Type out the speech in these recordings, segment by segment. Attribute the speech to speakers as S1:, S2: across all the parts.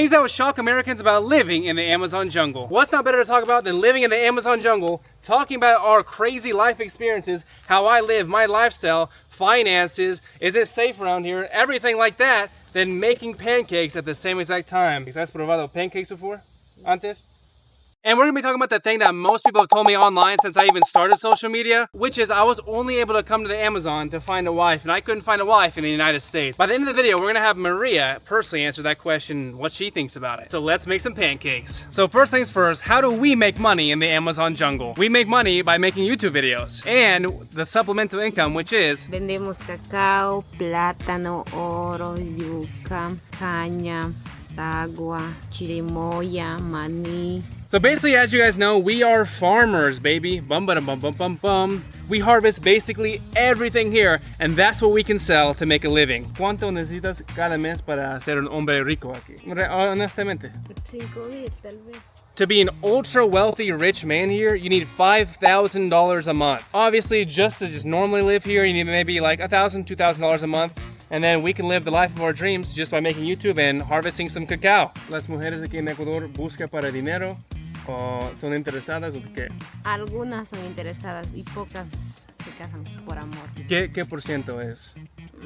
S1: Things that would shock Americans about living in the Amazon jungle. What's not better to talk about than living in the Amazon jungle, talking about our crazy life experiences, how I live, my lifestyle, finances, is it safe around here, everything like that, than making pancakes at the same exact time. ¿Has probado pancakes before? Antes? And we're gonna be talking about the thing that most people have told me online since I even started social media, which is I was only able to come to the Amazon to find a wife, and I couldn't find a wife in the United States. By the end of the video, we're gonna have Maria personally answer that question, what she thinks about it. So let's make some pancakes. So first things first, how do we make money in the Amazon jungle? We make money by making YouTube videos and the supplemental income, which is
S2: vendemos cacao, plátano, oro, yuca, caña, agua, chirimoya, maní.
S1: So basically, as you guys know, we are farmers, baby. Bum, bum, bum, bum, bum, bum. We harvest basically everything here, and that's what we can sell to make a living. ¿Cuánto necesitas cada mes para ser un hombre rico aquí? Honestamente.
S2: 5,000 tal vez.
S1: To be an ultra wealthy rich man here, you need $5,000 a month. Obviously, just to just normally live here, you need maybe like $1,000, $2,000 a month. And then we can live the life of our dreams just by making YouTube and harvesting some cacao. Las mujeres aquí en Ecuador buscan para dinero o son interesadas o qué?
S2: Algunas son interesadas y pocas se casan por amor.
S1: ¿Qué por ciento es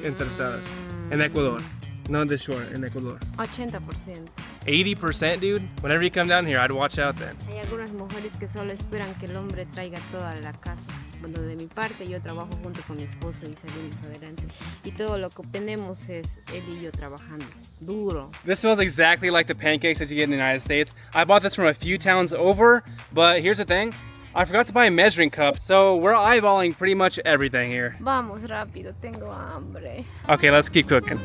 S1: interesadas en Ecuador? Not the shore, in Ecuador.
S2: 80%.
S1: 80%, dude? Whenever you come down here, I'd watch out then.
S2: Hay algunas mujeres que solo esperan que el hombre traiga toda la casa. Bueno, de mi parte, yo trabajo junto con mi esposo y salimos adelante. Y todo lo que obtenemos es él y yo trabajando duro.
S1: This smells exactly like the pancakes that you get in the United States. I bought this from a few towns over, but here's the thing. I forgot to buy a measuring cup, so we're eyeballing pretty much everything here.
S2: Vamos rápido, tengo hambre.
S1: Okay, let's keep cooking.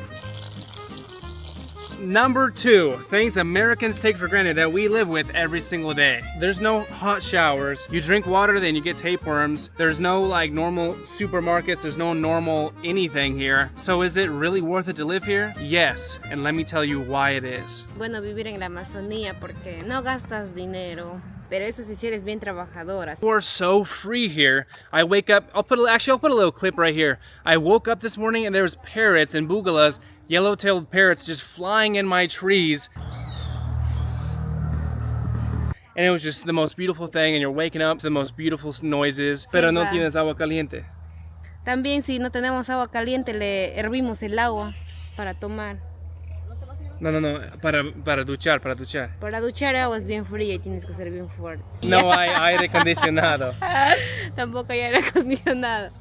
S1: Number 2, things Americans take for granted that we live with every single day. There's no hot showers. You drink water, then you get tapeworms. There's no like normal supermarkets. There's no normal anything here. So is it really worth it to live here? Yes, and let me tell you why it is.
S2: Bueno, vivir en la Amazonía porque no gastas dinero. Pero eso si eres bien trabajadora.
S1: We're so free here. I wake up, I'll put a little clip right here. I woke up this morning and there was parrots and bugalas, yellow-tailed parrots just flying in my trees. And it was just the most beautiful thing, and you're waking up to the most beautiful noises. Pero no tienes agua caliente.
S2: También si no tenemos agua caliente le hervimos el agua para tomar.
S1: No, para duchar.
S2: Para duchar agua es bien fría y tienes que ser bien fuerte.
S1: No hay aire acondicionado.
S2: Tampoco hay aire acondicionado.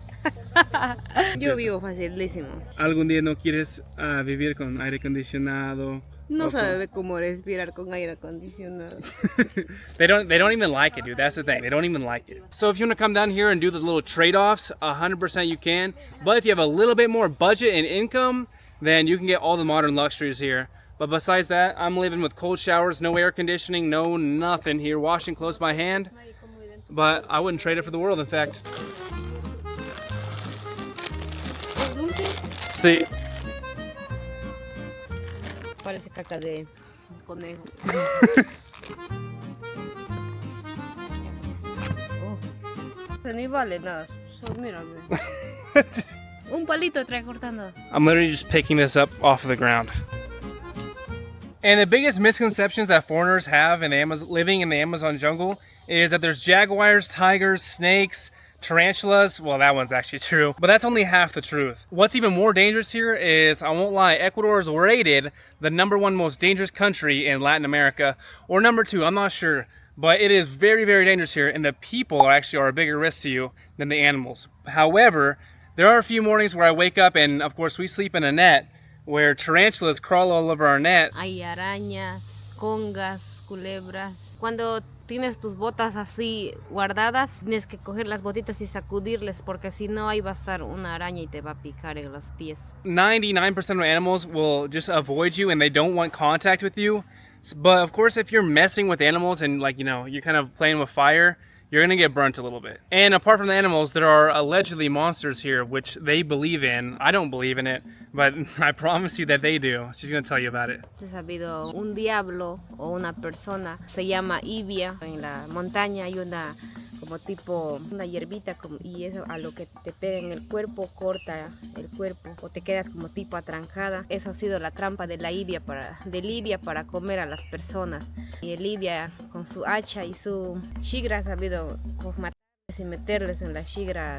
S2: Yo vivo facilísimo.
S1: ¿Algún día no quieres vivir con aire acondicionado?
S2: No sabe cómo respirar con aire acondicionado.
S1: They don't even like it, dude. That's the thing. They don't even like it. So if you want to come down here and do the little trade-offs, 100% you can. But if you have a little bit more budget and income, then you can get all the modern luxuries here. But besides that, I'm living with cold showers, no air conditioning, no nothing here, washing clothes by hand. But I wouldn't trade it for the world, in fact. Sí.
S2: Parece caca de conejo. Ni vale nada. Mírame. Un palito trae cortando.
S1: I'm literally just picking this up off of the ground. And the biggest misconceptions that foreigners have in living in the Amazon jungle is that there's jaguars, tigers, snakes, tarantulas. Well, that one's actually true, but that's only half the truth. What's even more dangerous here is, I won't lie, Ecuador is rated the #1 most dangerous country in Latin America, or #2, I'm not sure. But it is very, very dangerous here, and the people are a bigger risk to you than the animals. However, there are a few mornings where I wake up and, of course, we sleep in a net, where tarantulas crawl all over our net.
S2: Hay arañas, congas, culebras. Cuando tienes tus botas así guardadas, tienes que coger las botitas y sacudirles, porque si no ahí va a estar una araña y te va a picar en los pies.
S1: 99% of animals will just avoid you and they don't want contact with you. But of course, if you're messing with animals and you're kind of playing with fire, you're gonna get burnt a little bit. And apart from the animals, there are allegedly monsters here, which they believe in. I don't believe in it, but I promise you that they do. She's gonna tell you about it.
S2: Ha habido un diablo o una persona, se llama Ibia. En la montaña hay una como tipo una hierbita y eso a lo que te pega en el cuerpo corta el cuerpo o te quedas como tipo atrancada. Eso ha sido la trampa de Libia para comer a las personas. Y Libia con su hacha y su shigra ha sabido matarles y meterles en la shigra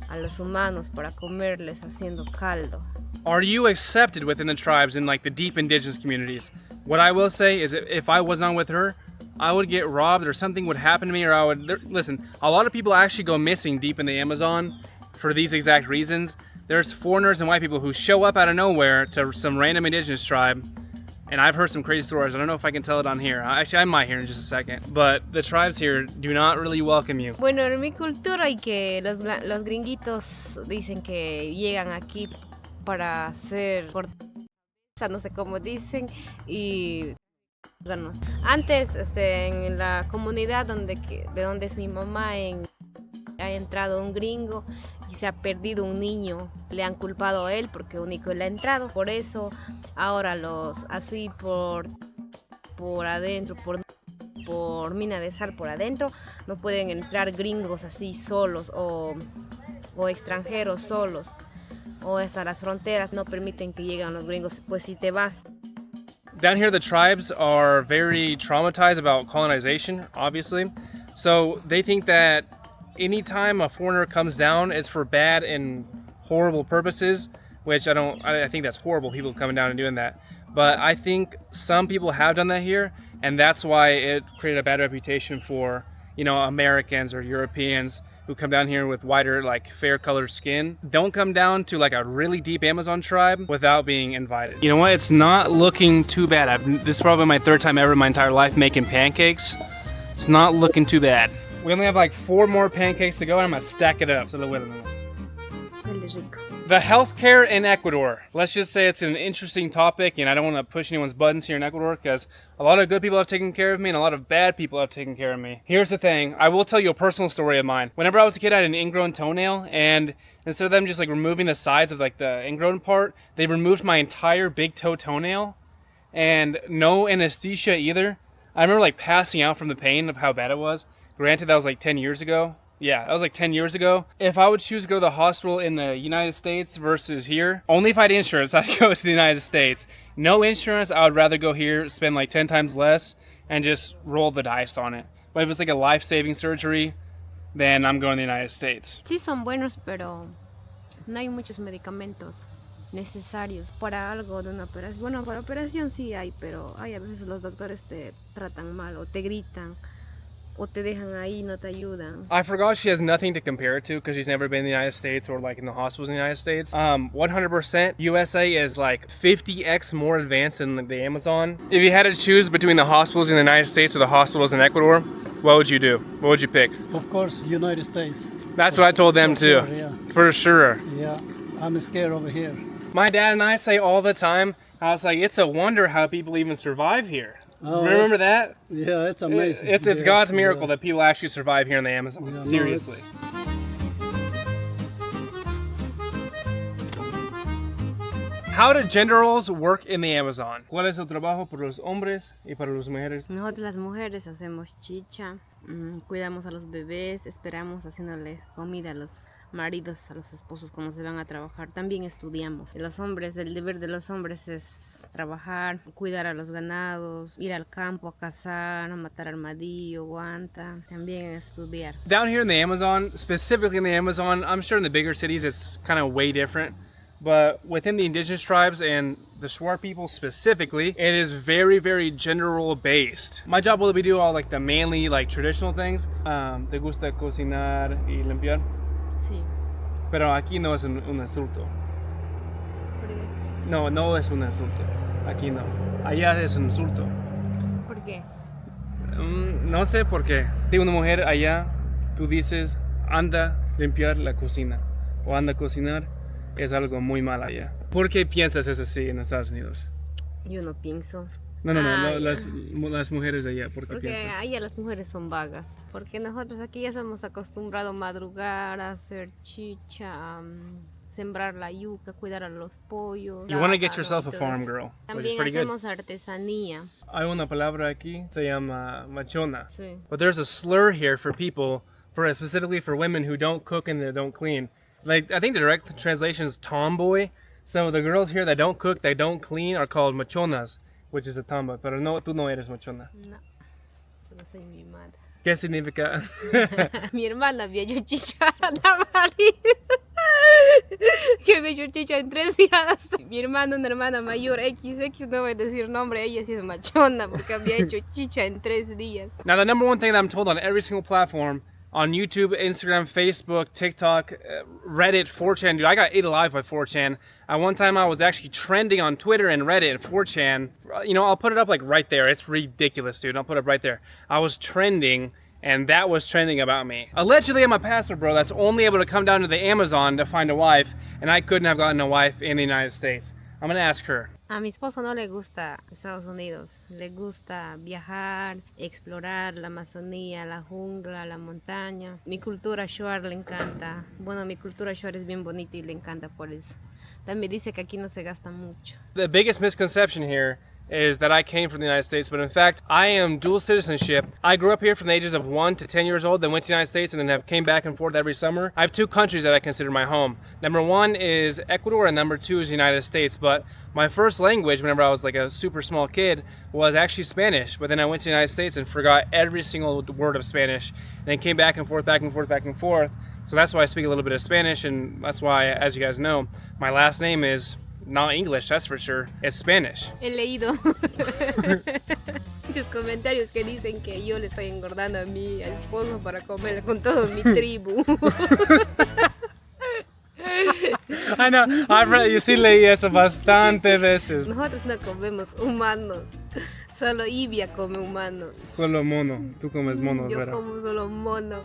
S2: a los humanos para comerles haciendo caldo.
S1: Are you accepted within the tribes in like the deep indigenous communities? What I will say is if I was not with her, I would get robbed or something would happen to me, or listen, a lot of people actually go missing deep in the Amazon for these exact reasons. There's foreigners and white people who show up out of nowhere to some random indigenous tribe, and I've heard some crazy stories. I don't know if I can tell it on here. Actually, I might hear in just a second. But the tribes here do not really welcome you.
S2: Bueno, en mi cultura hay que los gringuitos dicen que llegan aquí para hacer no sé cómo dicen, y bueno, antes en la comunidad de donde es mi mamá ha entrado un gringo y se ha perdido un niño, le han culpado a él porque único le ha entrado, por eso ahora así por adentro, por mina de sal por adentro, no pueden entrar gringos así solos o extranjeros solos. O hasta las fronteras no permiten que lleguen los gringos, pues si te vas.
S1: Down here the tribes are very traumatized about colonization, obviously. So they think that anytime a foreigner comes down, it's for bad and horrible purposes, which I think that's horrible, people coming down and doing that. But I think some people have done that here, and that's why it created a bad reputation for, Americans or Europeans who come down here with whiter, like fair colored skin. Don't come down to like a really deep Amazon tribe without being invited. You know what? It's not looking too bad. This is probably my third time ever in my entire life making pancakes. It's not looking too bad. We only have like 4 more pancakes to go and I'm gonna stack it up. The healthcare in Ecuador. Let's just say it's an interesting topic, and I don't want to push anyone's buttons here in Ecuador because a lot of good people have taken care of me and a lot of bad people have taken care of me. Here's the thing. I will tell you a personal story of mine. Whenever I was a kid, I had an ingrown toenail, and instead of them just like removing the sides of like the ingrown part, they removed my entire big toe toenail, and no anesthesia either. I remember like passing out from the pain of how bad it was. Granted, that was like 10 years ago. Yeah, that was like 10 years ago. If I would choose to go to the hospital in the United States versus here, only if I had insurance, I'd go to the United States. No insurance, I would rather go here, spend like 10 times less, and just roll the dice on it. But if it's like a life-saving surgery, then I'm going to the United States.
S2: Sí, son buenos, pero no hay muchos medicamentos necesarios para algo de una operación. Bueno, para operación sí hay, pero a veces los doctores te tratan mal o te gritan. O te dejan ahí, no te ayudan.
S1: I forgot she has nothing to compare it to because she's never been in the United States or like in the hospitals in the United States. 100% USA is like 50x more advanced than the Amazon. If you had to choose between the hospitals in the United States or the hospitals in Ecuador, what would you do? What would you pick?
S3: Of course, United States.
S1: That's what I told them too.
S3: Sure, yeah.
S1: For sure.
S3: Yeah, I'm scared over here.
S1: My dad and I say all the time, I was like, it's a wonder how people even survive here.
S3: Oh,
S1: remember that?
S3: Yeah, it's amazing.
S1: It's
S3: yeah,
S1: God's miracle that people actually survive here in the Amazon.
S3: Yeah,
S1: Seriously. How do gender roles work in the Amazon? ¿Cuál es el trabajo para los hombres y para las mujeres?
S2: Nosotros las mujeres hacemos chicha, cuidamos a los bebés, esperamos haciéndole comida a los maridos, a los esposos cuando se van a trabajar. También estudiamos. Los hombres, el deber de los hombres es trabajar, cuidar a los ganados, ir al campo a cazar, a matar armadillo, guanta, también estudiar.
S1: Down here in the Amazon, specifically in the Amazon, I'm sure in the bigger cities it's kind of way different. But within the indigenous tribes and the Shuar people specifically, it is very, very gender role based. My job will be do all like the manly, like traditional things. ¿Te gusta cocinar y limpiar?
S2: Sí.
S1: Pero aquí no es un insulto.
S2: ¿Por qué?
S1: No, no es un insulto. Aquí no. Allá es un insulto.
S2: ¿Por qué?
S1: No sé por qué. Si una mujer allá, tú dices, anda a limpiar la cocina o anda a cocinar, es algo muy mal allá. ¿Por qué piensas es así en Estados Unidos?
S2: Yo no pienso.
S1: No, las mujeres allá, ¿por qué
S2: Porque
S1: piensan?
S2: allá las mujeres son vagas. Porque nosotros aquí ya somos acostumbrados a madrugar, a hacer chicha, a sembrar la yuca, cuidar a los pollos.
S1: You want to get yourself a farm girl, which is
S2: También
S1: pretty good.
S2: hacemos artesanía.
S1: Hay una palabra aquí, se llama machona.
S2: Sí.
S1: But there's a slur here for people specifically for women who don't cook and that don't clean. Like, I think the direct translation is tomboy. So the girls here that don't cook, that don't clean, are called machonas, which is a tomboy. Pero no, tú no eres machona.
S2: No, solo soy mi madre.
S1: ¿Qué significa?
S2: Mi hermana había hecho chicha a la marido. Que me hecho chicha en 3 días. Mi hermana, una hermana mayor, XX, no voy a decir nombre, ella sí es machona porque había hecho chicha en 3 días.
S1: Now, the number one thing that I'm told on every single platform, on YouTube, Instagram, Facebook, TikTok, Reddit, 4chan, dude, I got ate alive by 4chan. At one time I was actually trending on Twitter and Reddit and 4chan. You know, I'll put it up like right there. It's ridiculous, dude. I'll put it up right there. I was trending, and that was trending about me. Allegedly, I'm a pastor, bro, that's only able to come down to the Amazon to find a wife, and I couldn't have gotten a wife in the United States. I'm gonna ask her.
S2: A mi esposo no le gusta Estados Unidos, le gusta viajar, explorar la Amazonía, la jungla, la montaña. Mi cultura shuar le encanta. Bueno, mi cultura shuar es bien bonito y le encanta por eso. También dice que aquí no se gasta mucho.
S1: The biggest misconception here is that I came from the United States, but in fact, I am dual citizenship. I grew up here from the ages of 1 to 10 years old, then went to the United States, and then came back and forth every summer. I have 2 countries that I consider my home. Number 1 is Ecuador, and number 2 is the United States. But my first language, whenever I was like a super small kid, was actually Spanish. But then I went to the United States and forgot every single word of Spanish, and then came back and forth, back and forth, back and forth. So that's why I speak a little bit of Spanish, and that's why, as you guys know, my last name is not English, that's for sure. It's Spanish.
S2: He leído muchos comentarios que dicen que yo le estoy engordando a mi esposo para comer con todo mi tribu.
S1: I know, yo sí leí eso bastante veces.
S2: Nosotros no comemos humanos, solo Ivia come humanos.
S1: Solo mono, tú comes monos,
S2: Yo
S1: ¿verdad?
S2: como solo mono.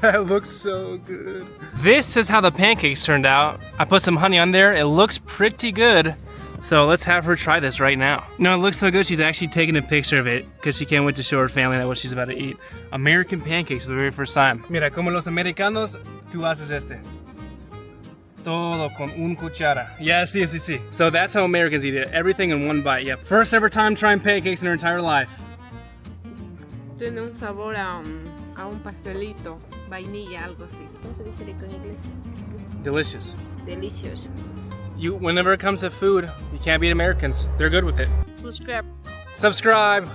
S1: That looks so good. This is how the pancakes turned out. I put some honey on there. It looks pretty good. So let's have her try this right now. No, it looks so good. She's actually taking a picture of it because she can't wait to show her family that what she's about to eat. American pancakes for the very first time. Mira, como los americanos, tú haces este. Todo con un cuchara. Yeah, sí. So that's how Americans eat it. Everything in one bite. Yep. First ever time trying pancakes in her entire life.
S2: Tiene un sabor a un pastelito, vainilla, algo así. ¿Cómo se dice rico en inglés?
S1: Delicious.
S2: Delicious.
S1: Whenever it comes to food, you can't beat Americans. They're good with it.
S2: Subscribe.
S1: Subscribe.